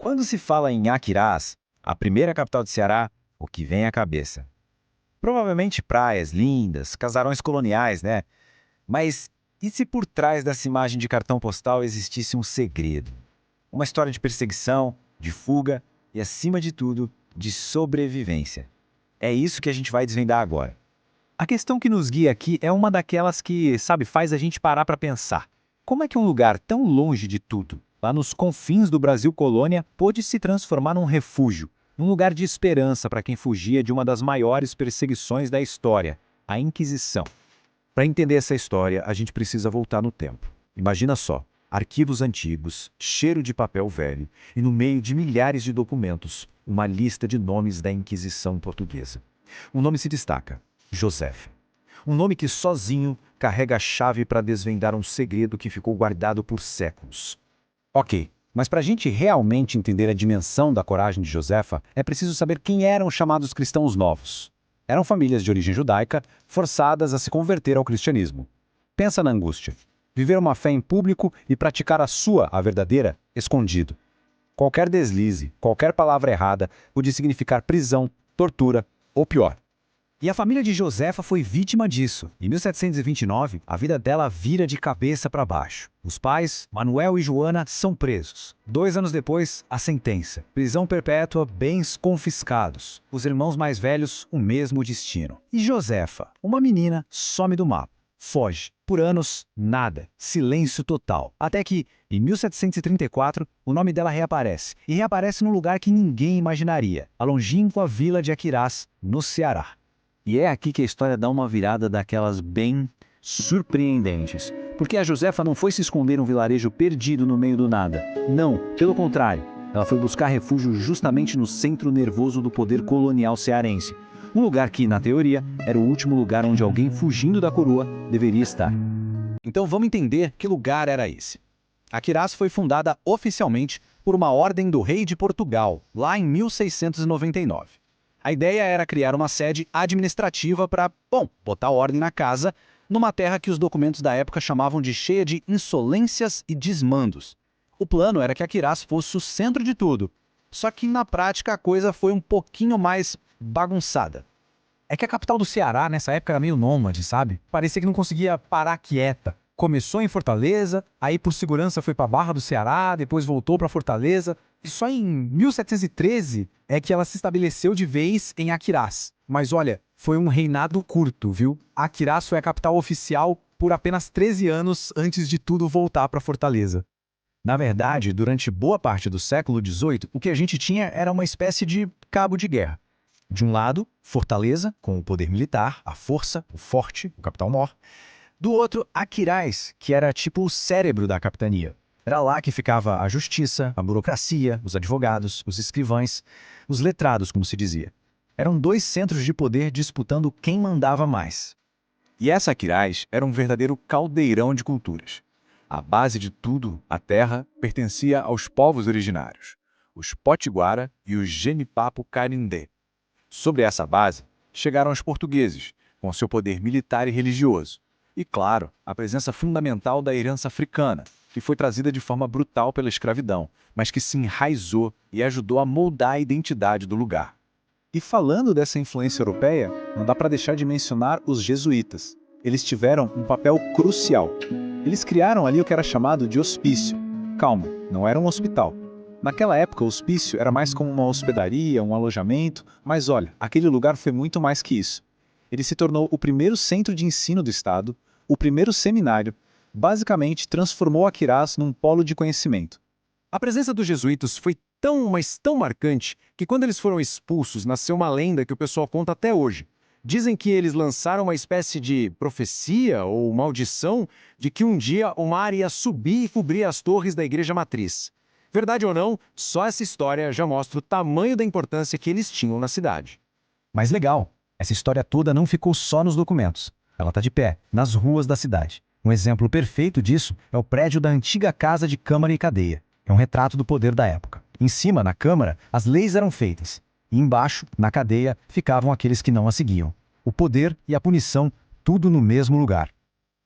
Quando se fala em Aquirás, a primeira capital do Ceará, o que vem à cabeça? Provavelmente praias lindas, casarões coloniais, né? Mas e se por trás dessa imagem de cartão postal existisse um segredo? Uma história de perseguição, de fuga e, acima de tudo, de sobrevivência. É isso que a gente vai desvendar agora. A questão que nos guia aqui é uma daquelas que, sabe, faz a gente parar para pensar. Como é que um lugar tão longe de tudo, lá nos confins do Brasil colônia, pôde se transformar num refúgio, num lugar de esperança para quem fugia de uma das maiores perseguições da história, a Inquisição? Para entender essa história, a gente precisa voltar no tempo. Imagina só, arquivos antigos, cheiro de papel velho e no meio de milhares de documentos, uma lista de nomes da Inquisição portuguesa. Um nome se destaca: Josefa. Um nome que sozinho carrega a chave para desvendar um segredo que ficou guardado por séculos. Ok, mas para a gente realmente entender a dimensão da coragem de Josefa, é preciso saber quem eram os chamados cristãos novos. Eram famílias de origem judaica forçadas a se converter ao cristianismo. Pensa na angústia. Viver uma fé em público e praticar a verdadeira, escondido. Qualquer deslize, qualquer palavra errada podia significar prisão, tortura ou pior. E a família de Josefa foi vítima disso. Em 1729, a vida dela vira de cabeça para baixo. Os pais, Manuel e Joana, são presos. 2 anos depois, a sentença: prisão perpétua, bens confiscados. Os irmãos mais velhos, o mesmo destino. E Josefa, uma menina, some do mapa. Foge. Por anos, nada. Silêncio total. Até que, em 1734, o nome dela reaparece. E reaparece num lugar que ninguém imaginaria: a longínqua vila de Aquirás, no Ceará. E é aqui que a história dá uma virada daquelas bem surpreendentes. Porque a Josefa não foi se esconder em um vilarejo perdido no meio do nada. Não, pelo contrário. Ela foi buscar refúgio justamente no centro nervoso do poder colonial cearense. Um lugar que, na teoria, era o último lugar onde alguém fugindo da coroa deveria estar. Então vamos entender que lugar era esse. Aquirás foi fundada oficialmente por uma ordem do rei de Portugal, lá em 1699. A ideia era criar uma sede administrativa para, botar ordem na casa, numa terra que os documentos da época chamavam de cheia de insolências e desmandos. O plano era que Aquirás fosse o centro de tudo, só que na prática a coisa foi um pouquinho mais bagunçada. É que a capital do Ceará nessa época era meio nômade, sabe? Parecia que não conseguia parar quieta. Começou em Fortaleza, aí por segurança foi para Barra do Ceará, depois voltou para Fortaleza. E só em 1713 é que ela se estabeleceu de vez em Aquirás. Mas olha, foi um reinado curto, viu? Aquirás foi a capital oficial por apenas 13 anos antes de tudo voltar para Fortaleza. Na verdade, durante boa parte do século XVIII, o que a gente tinha era uma espécie de cabo de guerra. De um lado, Fortaleza, com o poder militar, a força, o forte, o capital-mor. Do outro, Aquirás, que era tipo o cérebro da capitania. Era lá que ficava a justiça, a burocracia, os advogados, os escrivães, os letrados, como se dizia. Eram 2 centros de poder disputando quem mandava mais. E essa Aquirás era um verdadeiro caldeirão de culturas. A base de tudo, a terra, pertencia aos povos originários, os Potiguara e os Genipapo-Carindé. Sobre essa base, chegaram os portugueses, com seu poder militar e religioso. E, claro, a presença fundamental da herança africana, que foi trazida de forma brutal pela escravidão, mas que se enraizou e ajudou a moldar a identidade do lugar. E falando dessa influência europeia, não dá para deixar de mencionar os jesuítas. Eles tiveram um papel crucial. Eles criaram ali o que era chamado de hospício. Calma, não era um hospital. Naquela época, o hospício era mais como uma hospedaria, um alojamento, mas olha, aquele lugar foi muito mais que isso. Ele se tornou o primeiro centro de ensino do Estado, o primeiro seminário, basicamente transformou Aquirás num polo de conhecimento. A presença dos jesuítas foi tão, mas tão marcante, que quando eles foram expulsos, nasceu uma lenda que o pessoal conta até hoje. Dizem que eles lançaram uma espécie de profecia ou maldição de que um dia o mar ia subir e cobrir as torres da igreja matriz. Verdade ou não, só essa história já mostra o tamanho da importância que eles tinham na cidade. Mas legal, essa história toda não ficou só nos documentos. Ela está de pé, nas ruas da cidade. Um exemplo perfeito disso é o prédio da antiga Casa de Câmara e Cadeia. É um retrato do poder da época. Em cima, na Câmara, as leis eram feitas. E embaixo, na cadeia, ficavam aqueles que não as seguiam. O poder e a punição, tudo no mesmo lugar.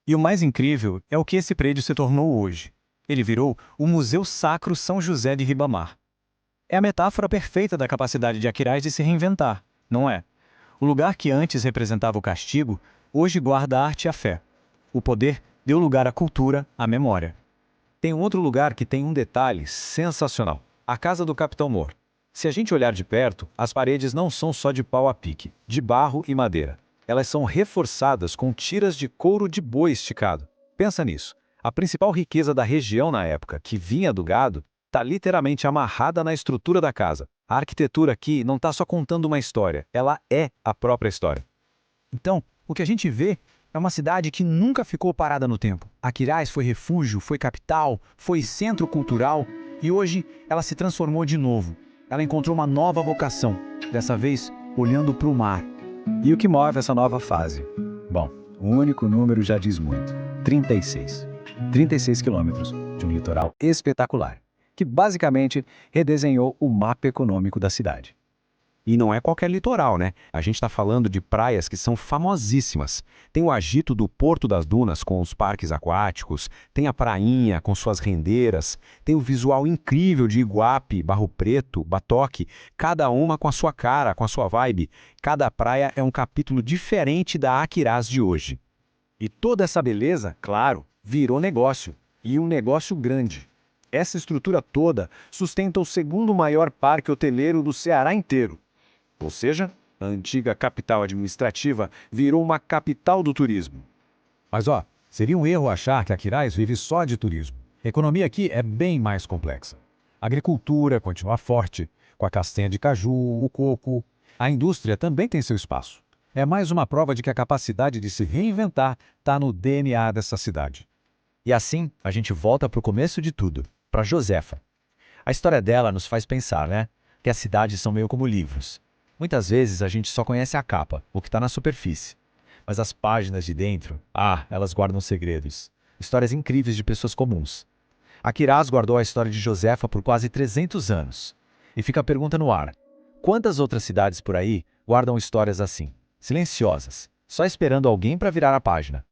E o mais incrível é o que esse prédio se tornou hoje. Ele virou o Museu Sacro São José de Ribamar. É a metáfora perfeita da capacidade de Aquiraz de se reinventar, não é? O lugar que antes representava o castigo, hoje guarda a arte e a fé. O poder deu lugar à cultura, à memória. Tem um outro lugar que tem um detalhe sensacional: a casa do Capitão Moore. Se a gente olhar de perto, as paredes não são só de pau a pique, de barro e madeira. Elas são reforçadas com tiras de couro de boi esticado. Pensa nisso. A principal riqueza da região na época, que vinha do gado, está literalmente amarrada na estrutura da casa. A arquitetura aqui não está só contando uma história, ela é a própria história. Então, o que a gente vê é uma cidade que nunca ficou parada no tempo. Aquiraz foi refúgio, foi capital, foi centro cultural e hoje ela se transformou de novo. Ela encontrou uma nova vocação, dessa vez olhando para o mar. E o que move essa nova fase? Bom, o único número já diz muito: 36. 36 quilômetros de um litoral espetacular, que basicamente redesenhou o mapa econômico da cidade. E não é qualquer litoral, né? A gente está falando de praias que são famosíssimas. Tem o agito do Porto das Dunas com os parques aquáticos, tem a prainha com suas rendeiras, tem o visual incrível de Iguape, Barro Preto, Batoque, cada uma com a sua cara, com a sua vibe. Cada praia é um capítulo diferente da Aquiraz de hoje. E toda essa beleza, claro, virou negócio. E um negócio grande. Essa estrutura toda sustenta o segundo maior parque hoteleiro do Ceará inteiro. Ou seja, a antiga capital administrativa virou uma capital do turismo. Mas seria um erro achar que Aquiraz vive só de turismo. A economia aqui é bem mais complexa. A agricultura continua forte, com a castanha de caju, o coco. A indústria também tem seu espaço. É mais uma prova de que a capacidade de se reinventar está no DNA dessa cidade. E assim, a gente volta para o começo de tudo, para Josefa. A história dela nos faz pensar, né? Que as cidades são meio como livros. Muitas vezes a gente só conhece a capa, o que está na superfície. Mas as páginas de dentro, elas guardam segredos. Histórias incríveis de pessoas comuns. Aquiraz guardou a história de Josefa por quase 300 anos. E fica a pergunta no ar: quantas outras cidades por aí guardam histórias assim, silenciosas, só esperando alguém para virar a página?